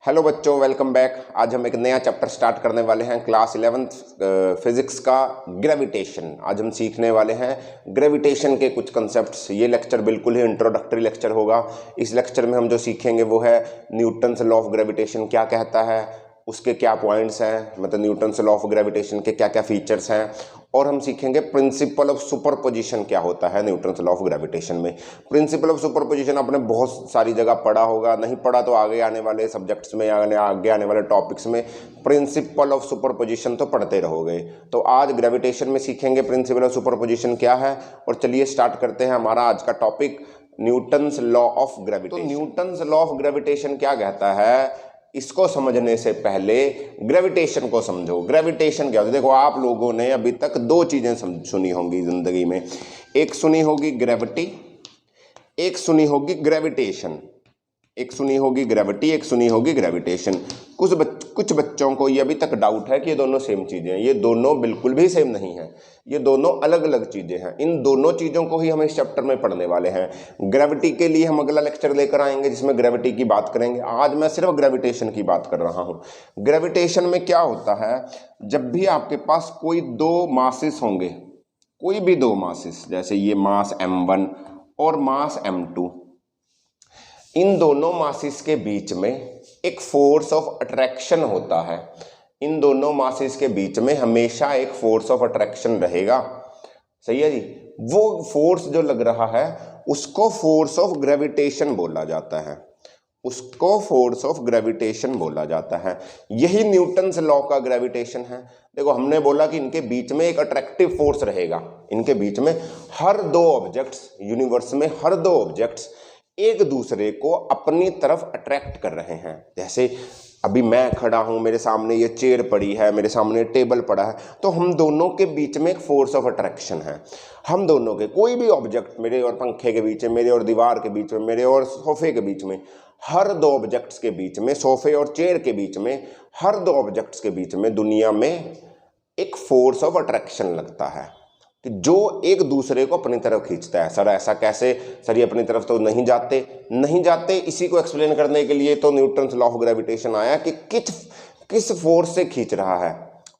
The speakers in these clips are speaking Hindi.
हेलो बच्चों, वेलकम बैक। आज हम एक नया चैप्टर स्टार्ट करने वाले हैं क्लास 11th फिजिक्स का ग्रेविटेशन। आज हम सीखने वाले हैं ग्रेविटेशन के कुछ कंसेप्ट्स। ये लेक्चर बिल्कुल ही इंट्रोडक्टरी लेक्चर होगा। इस लेक्चर में हम जो सीखेंगे वो है न्यूटन्स लॉ ऑफ ग्रेविटेशन क्या कहता है, उसके क्या पॉइंट्स हैं, मतलब न्यूटन्स लॉ ऑफ ग्रेविटेशन के क्या क्या फीचर्स हैं, और हम सीखेंगे प्रिंसिपल ऑफ सुपरपोजिशन क्या होता है न्यूटन्स लॉ ऑफ ग्रेविटेशन में। प्रिंसिपल ऑफ सुपरपोजिशन आपने बहुत सारी जगह पढ़ा होगा, नहीं पढ़ा तो आगे आने वाले सब्जेक्ट्स में या आगे आने वाले टॉपिक्स में प्रिंसिपल ऑफ सुपरपोजिशन तो पढ़ते रहोगे। तो आज ग्रेविटेशन में सीखेंगे प्रिंसिपल ऑफ सुपरपोजिशन क्या है। और चलिए स्टार्ट करते हैं हमारा आज का topic, Newton's law of gravitation. तो न्यूटन्स लॉ ऑफ ग्रेविटेशन क्या कहता है, इसको समझने से पहले ग्रेविटेशन को समझो। ग्रेविटेशन क्या होता है? देखो, आप लोगों ने अभी तक दो चीजें सुनी होंगी जिंदगी में, एक सुनी होगी ग्रेविटी, एक सुनी होगी ग्रेविटेशन। एक सुनी होगी ग्रेविटी, एक सुनी होगी ग्रेविटेशन। कुछ बच्चों को ये अभी तक डाउट है कि ये दोनों सेम चीजें हैं। ये दोनों बिल्कुल भी सेम नहीं है, ये दोनों अलग अलग चीजें हैं। इन दोनों चीजों को ही हम इस चैप्टर में पढ़ने वाले हैं। ग्रेविटी के लिए हम अगला लेक्चर लेकर आएंगे जिसमें ग्रेविटी की बात करेंगे। आज मैं सिर्फ ग्रेविटेशन की बात कर रहा हूं। ग्रेविटेशन में क्या होता है, जब भी आपके पास कोई दो मासेस होंगे, कोई भी दो मासेस, जैसे ये मास m1 और मास m2, इन दोनों मासेस के बीच में एक फोर्स ऑफ अट्रैक्शन होता है। इन दोनों मासेस के बीच में हमेशा एक फोर्स ऑफ अट्रैक्शन रहेगा। सही है जी। वो फोर्स जो लग रहा है उसको फोर्स ऑफ ग्रेविटेशन बोला जाता है, उसको फोर्स ऑफ ग्रेविटेशन बोला जाता है। यही न्यूटन्स लॉ का ग्रेविटेशन है। देखो, हमने बोला कि इनके बीच में एक अट्रैक्टिव फोर्स रहेगा। इनके बीच में हर दो ऑब्जेक्ट्स, यूनिवर्स में हर दो ऑब्जेक्ट्स एक दूसरे को अपनी तरफ अट्रैक्ट कर रहे हैं। जैसे अभी मैं खड़ा हूं, मेरे सामने ये चेयर पड़ी है, मेरे सामने टेबल पड़ा है, तो हम दोनों के बीच में एक फोर्स ऑफ अट्रैक्शन है। हम दोनों के कोई भी ऑब्जेक्ट, मेरे और पंखे के बीच में, मेरे और दीवार के बीच में, मेरे और सोफे के बीच में, हर दो ऑब्जेक्ट्स के बीच में, सोफे और चेयर के बीच में, हर दो ऑब्जेक्ट्स के बीच में दुनिया में एक फोर्स ऑफ अट्रैक्शन लगता है कि जो एक दूसरे को अपनी तरफ खींचता है। सर ऐसा कैसे? सर ये अपनी तरफ तो नहीं जाते। इसी को एक्सप्लेन करने के लिए तो न्यूटन्स लॉ ऑफ ग्रेविटेशन आया कि किस फोर्स से खींच रहा है।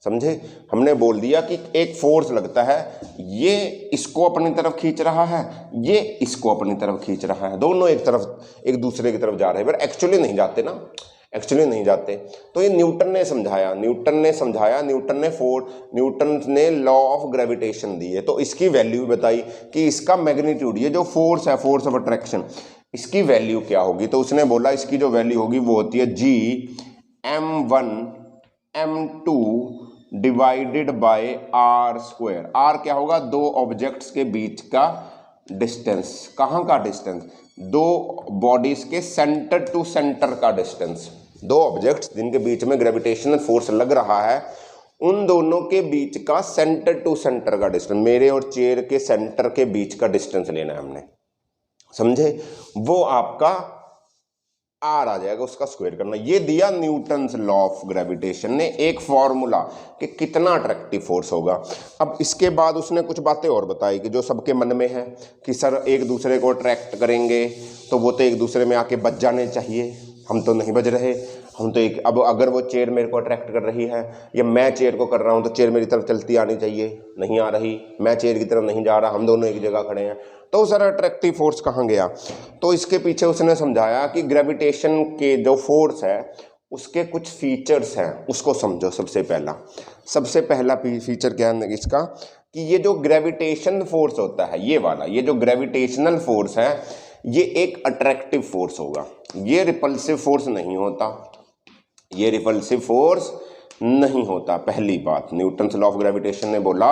समझे? हमने बोल दिया कि एक फोर्स लगता है, ये इसको अपनी तरफ खींच रहा है, ये इसको अपनी तरफ खींच रहा है। दोनों एक दूसरे की तरफ जा रहे हैं, पर एक्चुअली नहीं जाते ना, एक्चुअली नहीं जाते। तो ये न्यूटन ने समझाया, न्यूटन ने लॉ ऑफ ग्रेविटेशन दी है। तो इसकी वैल्यू बताई कि इसका मैग्नीट्यूड, ये जो फोर्स है, फोर्स ऑफ अट्रैक्शन, इसकी वैल्यू क्या होगी। तो उसने बोला इसकी जो वैल्यू होगी वो होती है g m1 m2 divided by r square. r क्या होगा? दो ऑब्जेक्ट्स के बीच का डिस्टेंस। कहाँ का डिस्टेंस? दो बॉडीज के सेंटर टू सेंटर का डिस्टेंस। दो ऑब्जेक्ट्स जिनके बीच में ग्रेविटेशनल फोर्स लग रहा है, उन दोनों के बीच का सेंटर टू सेंटर का डिस्टेंस, मेरे और चेयर के सेंटर के बीच का डिस्टेंस लेना है हमने। समझे? वो आपका आर आ जाएगा, उसका स्क्वायर करना। ये दिया न्यूटन्स लॉ ऑफ ग्रेविटेशन ने, एक फॉर्मूला कि कितना अट्रैक्टिव फोर्स होगा। अब इसके बाद उसने कुछ बातें और बताई कि जो सबके मन में है कि सर एक दूसरे को अट्रैक्ट करेंगे तो वो तो एक दूसरे में आके बच जाने चाहिए। हम तो नहीं बज रहे, हम तो एक, अब अगर वो चेयर मेरे को अट्रैक्ट कर रही है या मैं चेयर को कर रहा हूँ तो चेयर मेरी तरफ चलती आनी चाहिए, नहीं आ रही, मैं चेयर की तरफ नहीं जा रहा, हम दोनों एक जगह खड़े हैं, तो सर अट्रैक्टिव फोर्स कहाँ गया। तो इसके पीछे उसने समझाया कि ग्रेविटेशन के जो फोर्स है उसके कुछ फीचर्स हैं, उसको समझो। सबसे पहला फीचर क्या है इसका, कि ये जो ग्रेविटेशन फोर्स होता है, ये वाला, ये जो ग्रेविटेशनल फोर्स है, ये एक अट्रैक्टिव फोर्स होगा। ये रिपल्सिव फोर्स नहीं होता, ये रिपल्सिव फोर्स नहीं होता। पहली बात, न्यूटन्स लॉ ऑफ ग्रेविटेशन ने बोला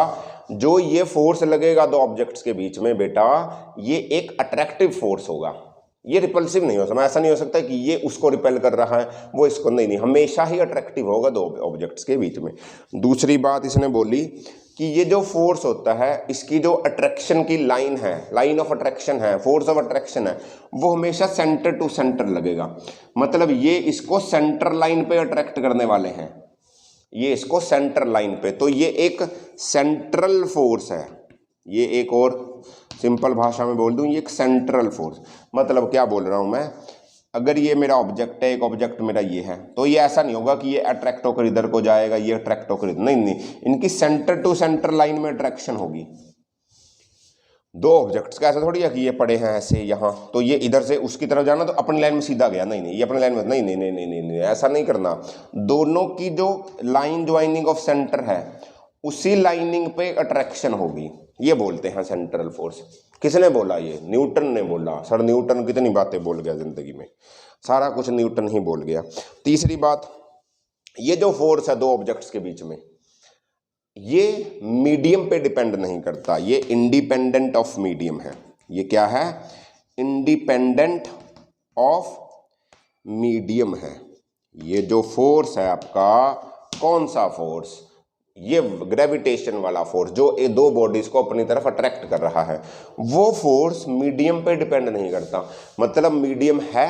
जो ये फोर्स लगेगा दो ऑब्जेक्ट्स के बीच में, बेटा ये एक अट्रैक्टिव फोर्स होगा, ये रिपल्सिव नहीं हो सकता। ऐसा नहीं हो सकता कि ये उसको रिपेल कर रहा है वो इसको नहीं, हमेशा ही अट्रैक्टिव होगा दो ऑब्जेक्ट्स के बीच में। दूसरी बात इसने बोली कि ये जो फोर्स होता है, इसकी जो अट्रैक्शन की लाइन है, लाइन ऑफ अट्रैक्शन है, फोर्स ऑफ अट्रैक्शन है, वो हमेशा सेंटर टू सेंटर लगेगा। मतलब ये इसको सेंटर लाइन पे अट्रैक्ट करने वाले हैं, ये इसको सेंटर लाइन पे। तो ये एक सेंट्रल फोर्स है। ये एक और सिंपल भाषा में बोल दूं, ये एक सेंट्रल फोर्स। मतलब क्या बोल रहा हूं मैं, अगर ये मेरा ऑब्जेक्ट है, एक ऑब्जेक्ट मेरा ये है, तो ये ऐसा नहीं होगा कि ये अट्रैक्ट होकर इधर को जाएगा, ये अट्रैक्ट होकर इधर, नहीं, इनकी सेंटर टू सेंटर लाइन में अट्रैक्शन होगी। दो ऑब्जेक्ट्स का ऐसा थोड़ी है कि ये पड़े हैं ऐसे यहाँ, तो ये इधर से उसकी तरफ जाना तो अपनी लाइन में सीधा गया, नहीं, ये अपनी लाइन में, नहीं, ऐसा नहीं करना। दोनों की जो लाइन ज्वाइनिंग ऑफ सेंटर है उसी लाइनिंग पे अट्रैक्शन होगी, ये बोलते हैं सेंट्रल फोर्स। किसने बोला? ये न्यूटन ने बोला। सर न्यूटन कितनी बातें बोल गया जिंदगी में, सारा कुछ न्यूटन ही बोल गया। तीसरी बात, ये जो फोर्स है दो ऑब्जेक्ट्स के बीच में, ये मीडियम पे डिपेंड नहीं करता, ये इंडिपेंडेंट ऑफ मीडियम है। ये क्या है? इंडिपेंडेंट ऑफ मीडियम है। ये जो फोर्स है आपका, कौन सा फोर्स? ये ग्रेविटेशन वाला फोर्स जो ये दो बॉडीज को अपनी तरफ अट्रैक्ट कर रहा है, वो फोर्स मीडियम पे डिपेंड नहीं करता। मतलब मीडियम है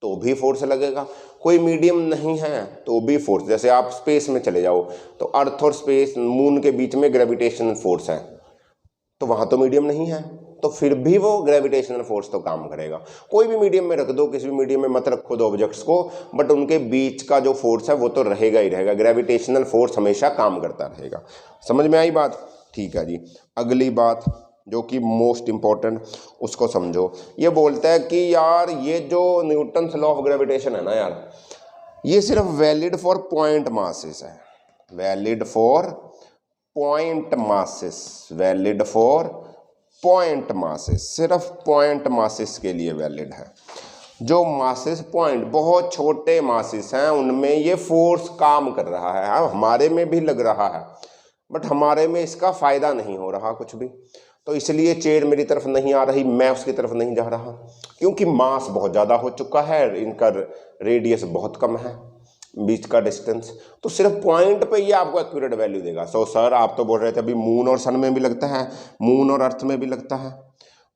तो भी फोर्स लगेगा, कोई मीडियम नहीं है तो भी फोर्स। जैसे आप स्पेस में चले जाओ तो अर्थ और स्पेस, मून के बीच में ग्रेविटेशनल फोर्स है, तो वहां तो मीडियम नहीं है, तो फिर भी वो ग्रेविटेशनल फोर्स तो काम करेगा। कोई भी मीडियम में रख दो, किसी भी मीडियम में मत रखो दो ऑब्जेक्ट्स को, बट उनके बीच का जो फोर्स है वो तो रहेगा ही रहेगा। ग्रेविटेशनल फोर्स हमेशा काम करता रहेगा। समझ में आई बात? ठीक है जी। अगली बात जो कि मोस्ट इंपॉर्टेंट, उसको समझो। ये बोलता है कि यार ये जो न्यूटन्स लॉ ऑफ ग्रेविटेशन है ना यार, ये सिर्फ वैलिड फॉर पॉइंट मासेस है, valid for point masses, valid for point masses, सिर्फ पॉइंट मासेस के लिए वैलिड है। जो मासेस पॉइंट, बहुत छोटे मासेस हैं, उनमें ये फोर्स काम कर रहा है। हाँ, हमारे में भी लग रहा है, बट हमारे में इसका फायदा नहीं हो रहा कुछ भी, तो इसलिए चेयर मेरी तरफ नहीं आ रही, मैं उसकी तरफ नहीं जा रहा, क्योंकि मास बहुत ज़्यादा हो चुका है, इनका रेडियस बहुत कम है, बीच का डिस्टेंस। तो सिर्फ पॉइंट पे ये आपको एक्यूरेट वैल्यू देगा। सो सर आप तो बोल रहे थे अभी मून और सन में भी लगता है, मून और अर्थ में भी लगता है,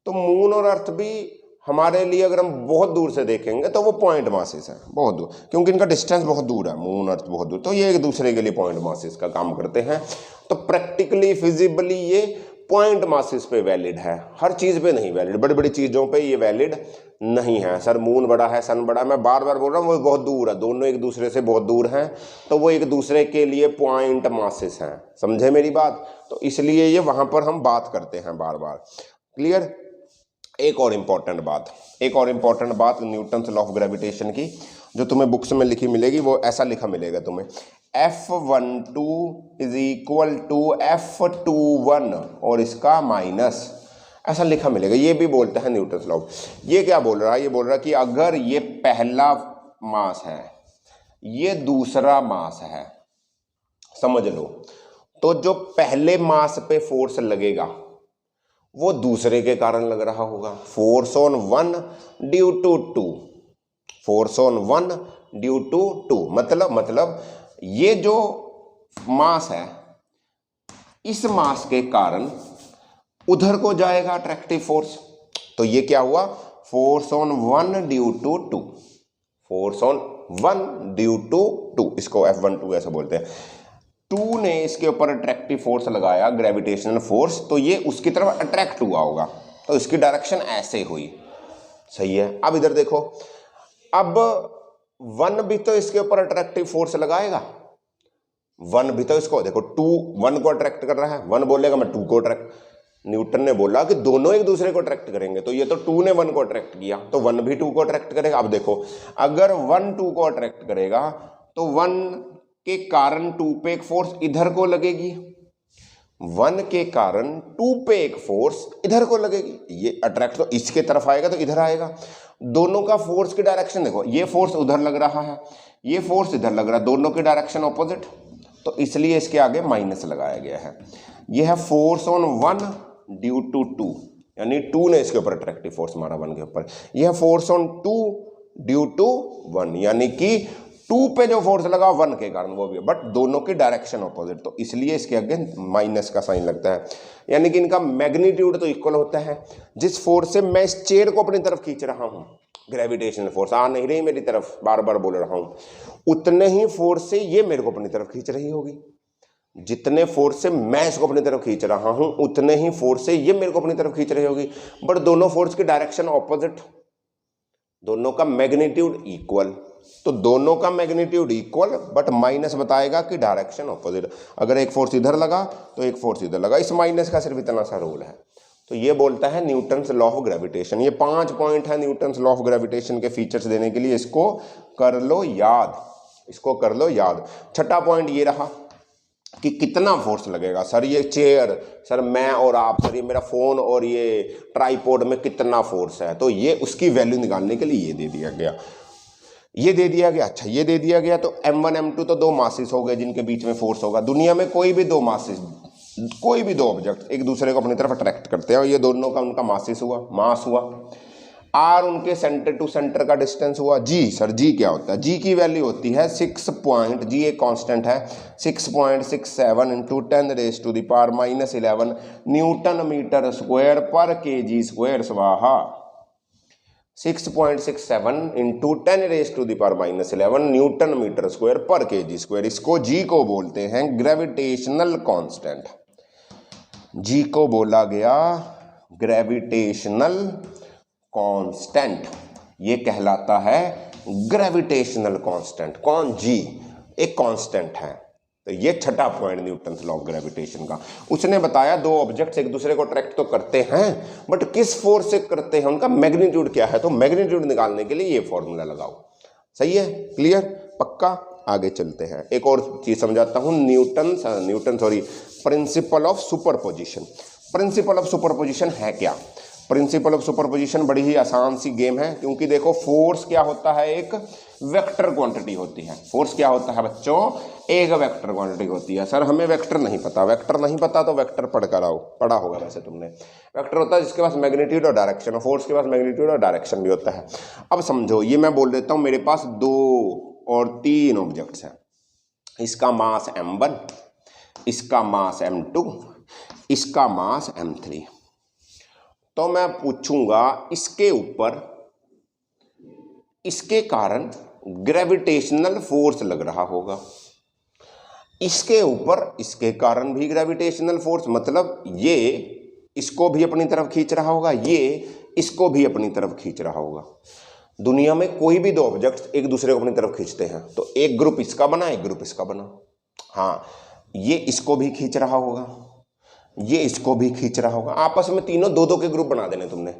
तो मून और अर्थ भी हमारे लिए अगर हम बहुत दूर से देखेंगे तो वो पॉइंट मासेस है, बहुत दूर, क्योंकि इनका डिस्टेंस बहुत दूर है, मून अर्थ बहुत दूर, तो ये एक दूसरे के लिए पॉइंट मासेस का काम करते हैं। तो प्रैक्टिकली फिजिबली ये पॉइंट मासेस पे वैलिड है, हर चीज़ पे नहीं वैलिड, बड़ी बड़ी चीज़ों पे ये वैलिड नहीं है। सर मून बड़ा है, सन बड़ा है, मैं बार बार बोल रहा हूँ वो बहुत दूर है, दोनों एक दूसरे से बहुत दूर हैं, तो वो एक दूसरे के लिए पॉइंट मासेस हैं। समझे मेरी बात? तो इसलिए ये वहाँ पर हम बात करते हैं बार बार। क्लियर? एक और इम्पॉर्टेंट बात न्यूटन्स लॉ ऑफ ग्रेविटेशन की, जो तुम्हें बुक्स में लिखी मिलेगी, वो ऐसा लिखा मिलेगा तुम्हें, F12 is equal to F21 और इसका माइनस, ऐसा लिखा मिलेगा। ये भी बोलता है न्यूटन्स लॉ। ये क्या बोल रहा है? ये बोल रहा है कि अगर ये पहला मास है, ये दूसरा मास है, समझ लो, तो जो पहले मास पे फोर्स लगेगा वो दूसरे के कारण लग रहा होगा। Force on one due to two, force on one due to two, मतलब ये जो मास है, इस मास के कारण उधर को जाएगा अट्रैक्टिव फोर्स, तो ये क्या हुआ? Force on one due to two, force on one due to two, इसको F12 ऐसा बोलते हैं। टू ने इसके ऊपर अट्रैक्टिव फोर्स लगाया, ग्रेविटेशनल फोर्स, तो ये उसकी तरफ अट्रैक्ट हुआ होगा, तो इसकी डायरेक्शन ऐसे हुई। सही है? अब इधर देखो, अब वन भी तो इसके ऊपर अट्रैक्टिव फोर्स लगाएगा, वन भी तो इसको, देखो टू वन को अट्रैक्ट कर रहा है, वन बोलेगा मैं टू को अट्रैक्ट, न्यूटन ने बोला कि दोनों एक दूसरे को अट्रैक्ट करेंगे, तो ये तो टू ने वन को अट्रैक्ट किया, तो वन भी टू को अट्रैक्ट करेगा। अब देखो, अगर वन टू को अट्रैक्ट करेगा तो वन के कारण टू पे एक फोर्स इधर को लगेगी, वन के कारण टू पे एक फोर्स इधर को लगेगी, ये अट्रैक्ट तो इसके तरफ आएगा तो इधर आएगा। दोनों का फोर्स की डायरेक्शन देखो, ये फोर्स उधर लग रहा है, ये फोर्स इधर लग रहा है, दोनों की डायरेक्शन ऑपोजिट, तो इसलिए इसके आगे माइनस लगाया गया है। ये है force on one due to two, यानी टू ने इसके ऊपर अट्रैक्टिव फोर्स मारा वन के ऊपर। यह है force on two due to one, यानी कि टू पे जो फोर्स लगा वन के कारण वो भी, बट दोनों की डायरेक्शन ऑपोजिट, तो इसलिए इसके आगे माइनस का साइन लगता है। यानी कि इनका मैग्नीट्यूड तो इक्वल होता है। जिस फोर्स से मैं इस चेयर को अपनी तरफ खींच रहा हूं, ग्रेविटेशनल फोर्स आ नहीं रही मेरी तरफ, बार बार बोल रहा हूं, उतने ही फोर्स से ये मेरे को अपनी तरफ खींच रही होगी। जितने फोर्स से मैं इसको अपनी तरफ खींच रहा हूं, उतने ही फोर्स से ये मेरे को अपनी तरफ खींच रही होगी, बट दोनों फोर्स की डायरेक्शन ऑपोजिट, दोनों का मैग्नीट्यूड इक्वल, तो दोनों का मैग्नीट्यूड इक्वल बट माइनस बताएगा कि डायरेक्शन ऑपोजिट। अगर एक फोर्स इधर लगा तो एक फोर्स इधर लगा, इस माइनस का सिर्फ इतना सा रूल है। तो ये बोलता है न्यूटन्स लॉ ऑफ ग्रेविटेशन। ये 5 पॉइंट है न्यूटन्स लॉ ऑफ ग्रेविटेशन के फीचर्स देने के लिए, इसको कर लो याद, इसको कर लो याद। छठा पॉइंट ये रहा कि कितना फोर्स लगेगा। सर ये चेयर, सर मैं और आप, सर ये मेरा फोन और ये ट्राइपॉड में कितना फोर्स है, तो ये उसकी वैल्यू निकालने के लिए ये दे दिया गया, ये दे दिया गया। अच्छा ये दे दिया गया तो m1 m2 तो दो मासेस हो गए जिनके बीच में फोर्स होगा। दुनिया में कोई भी दो मासेस, कोई भी दो ऑब्जेक्ट एक दूसरे को अपनी तरफ अट्रैक्ट करते हैं और ये दोनों का उनका मासेस हुआ, मास हुआ। आर उनके सेंटर टू सेंटर का डिस्टेंस हुआ। जी सर जी क्या होता है, जी की वैल्यू होती है 6 पॉइंट, जी एक कांस्टेंट है 6.67 इंटू 10⁻⁻11 न्यूटन मीटर स्क्वायर पर केजी स्क्वायर। स्वाहा 6.67 इंटू 10⁻⁻11 न्यूटन मीटर स्क्वायर पर केजी स्क्वायर। इसको जी को बोलते हैं ग्रेविटेशनल कांस्टेंट। जी को बोला गया ग्रेविटेशनल कांस्टेंट, ये कहलाता है ग्रेविटेशनल कांस्टेंट। कौन? जी, एक कांस्टेंट है। तो ये छठा point Newton law of gravitation का। उसने बताया दो ऑब्जेक्ट्स एक दूसरे को अट्रैक्ट तो करते हैं बट किस फोर्स से करते हैं, उनका मैग्नीट्यूड क्या है, तो मैग्नीट्यूड निकालने के लिए ये फॉर्मूला लगाओ। सही है, क्लियर, पक्का। आगे चलते हैं, एक और चीज समझाता हूं, principle of superposition. Principle of superposition है क्या? प्रिंसिपल ऑफ सुपरपोजिशन बड़ी ही आसान सी गेम है, क्योंकि देखो फोर्स क्या होता है, एक वेक्टर क्वांटिटी होती है। फोर्स क्या होता है बच्चों? एक वेक्टर क्वांटिटी होती है। सर हमें वेक्टर नहीं पता, वेक्टर नहीं पता तो वेक्टर पढ़कर आओ, पढ़ा होगा वैसे तुमने। वेक्टर होता है जिसके पास मैग्नीट्यूड और डायरेक्शन, और फोर्स के पास मैग्नीट्यूड और डायरेक्शन भी होता है। अब समझो, ये मैं बोल देता हूँ मेरे पास 2 और 3 ऑब्जेक्ट्स हैं, इसका मास m1, इसका मास m2, इसका मास m3। तो मैं पूछूंगा इसके ऊपर इसके कारण ग्रेविटेशनल फोर्स लग रहा होगा, इसके ऊपर इसके कारण भी ग्रेविटेशनल फोर्स, मतलब ये इसको भी अपनी तरफ खींच रहा होगा, ये इसको भी अपनी तरफ खींच रहा होगा। दुनिया में कोई भी दो ऑब्जेक्ट्स एक दूसरे को अपनी तरफ खींचते हैं तो एक ग्रुप इसका बना, एक ग्रुप इसका बना। हाँ, ये इसको भी खींच रहा होगा, ये इसको भी खींच रहा होगा। आपस में तीनों दो दो के ग्रुप बना देने तुमने।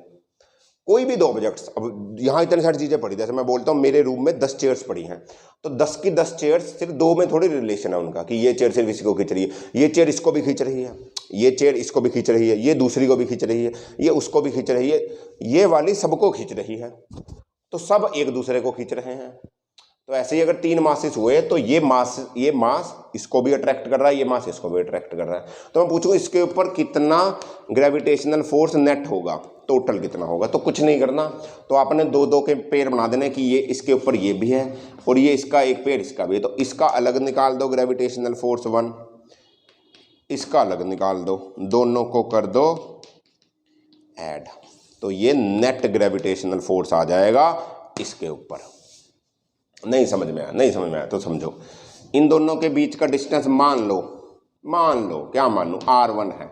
कोई भी दो ऑब्जेक्ट्स, अब यहाँ इतनी सारी चीजें पड़ी, जैसे मैं बोलता हूँ मेरे रूम में 10 चेयर्स पड़ी हैं, तो 10 की 10 चेयर्स सिर्फ 2 में थोड़ी रिलेशन है उनका, कि ये चेयर सिर्फ इसी को खींच रही है, ये चेयर इसको भी खींच रही है, ये चेयर इसको भी खींच रही है, ये दूसरी को भी खींच रही है, ये उसको भी खींच रही है, ये वाली सबको खींच रही है, तो सब एक दूसरे को खींच रहे हैं। तो ऐसे ही अगर 3 मासेस हुए तो ये मास इसको भी अट्रैक्ट कर रहा है, ये मास इसको भी अट्रैक्ट कर रहा है। तो मैं पूछूं इसके ऊपर कितना ग्रेविटेशनल फोर्स नेट होगा, टोटल कितना होगा? तो कुछ नहीं करना, तो आपने 2-2 के पेयर बना देने कि ये इसके ऊपर ये भी है और ये इसका एक पेयर इसका भी है, तो इसका अलग निकाल दो ग्रेविटेशनल फोर्स 1, इसका अलग निकाल दो, दोनों को कर दो ऐड, तो ये नेट ग्रेविटेशनल फोर्स आ जाएगा इसके ऊपर। नहीं समझ में आया? नहीं समझ में आया तो समझो, इन दोनों के बीच का डिस्टेंस मान लो क्या मान लो, r1 है।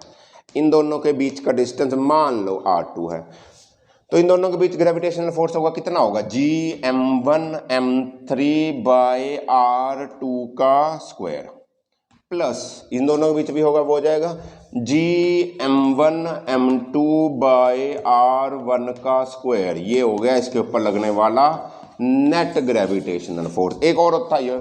इन दोनों के बीच का डिस्टेंस मान लो r2 है। तो इन दोनों के बीच ग्रेविटेशनल फोर्स होगा, कितना होगा? Gm1 m3 बाय r2 का स्क्वायर, प्लस इन दोनों के बीच भी होगा, वो हो जाएगा Gm1 m2 बाय r1 का स्क्वायर। ये हो गया इसके ऊपर लगने वाला नेट ग्रेविटेशनल फोर्स। एक और होता है,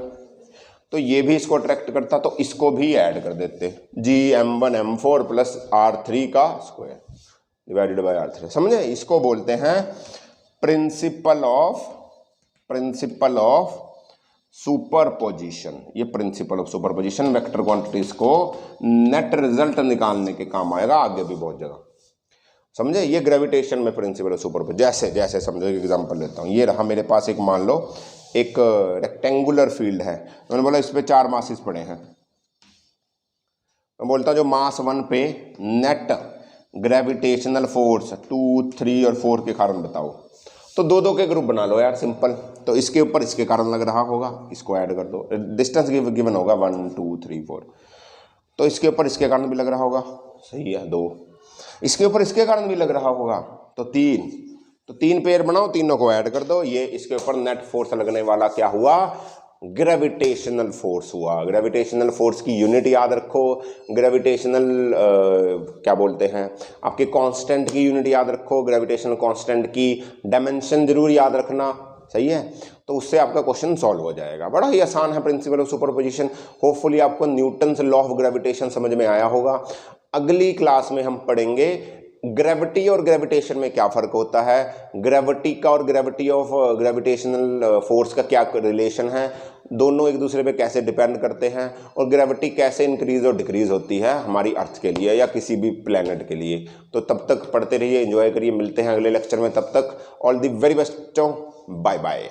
तो ये भी इसको अट्रैक्ट करता, तो इसको भी ऐड कर देते, Gm1 m4 प्लस r3 का स्क्वायर डिवाइडेड बाय r3। समझे? इसको बोलते हैं प्रिंसिपल ऑफ सुपरपोजिशन। ये principle of superposition vector quantities को नेट रिजल्ट निकालने के काम आएगा आगे भी बहुत जगह। समझे? ये ग्रेविटेशन में प्रिंसिपल ऑफ सुपरपोजिशन। जैसे समझो, एक एग्जांपल लेता हूँ, ये रहा मेरे पास एक, मान लो एक रेक्टेंगुलर फील्ड है, मैंने बोला इस पे 4 मासेस पड़े हैं। मैं बोलता हूँ जो मास 1 पे नेट ग्रेविटेशनल फोर्स 2, 3 और 4 के कारण बताओ, तो 2-2 के ग्रुप बना लो यार, सिंपल। तो इसके ऊपर इसके कारण लग रहा होगा, इसको ऐड कर दो, डिस्टेंस गिवन होगा 1, 2, 3, 4, तो इसके ऊपर इसके कारण भी लग रहा होगा, सही है 2, इसके ऊपर इसके कारण भी लग रहा होगा तो 3, तो 3 पेयर बनाओ, तीनों को ऐड कर दो, ये इसके ऊपर नेट फोर्स लगने वाला क्या हुआ, ग्रेविटेशनल फोर्स हुआ। ग्रेविटेशनल फोर्स की यूनिट याद रखो, ग्रेविटेशनल क्या बोलते हैं आपके कांस्टेंट की यूनिट याद रखो, ग्रेविटेशनल कांस्टेंट की डायमेंशन जरूर याद रखना, सही है। तो उससे आपका क्वेश्चन सॉल्व हो जाएगा। बड़ा ही आसान है प्रिंसिपल ऑफ सुपरपोजिशन। होपफुली आपको न्यूटन्स लॉ ऑफ ग्रेविटेशन समझ में आया होगा। अगली क्लास में हम पढ़ेंगे ग्रेविटी और ग्रेविटेशन में क्या फ़र्क होता है, ग्रेविटी का और ग्रेविटी ऑफ ग्रेविटेशनल फोर्स का क्या रिलेशन है, दोनों एक दूसरे पे कैसे डिपेंड करते हैं, और ग्रेविटी कैसे इंक्रीज और डिक्रीज होती है हमारी अर्थ के लिए या किसी भी प्लेनेट के लिए। तो तब तक पढ़ते रहिए, एंजॉय करिए, मिलते हैं अगले लेक्चर में। तब तक all the very best, bye bye.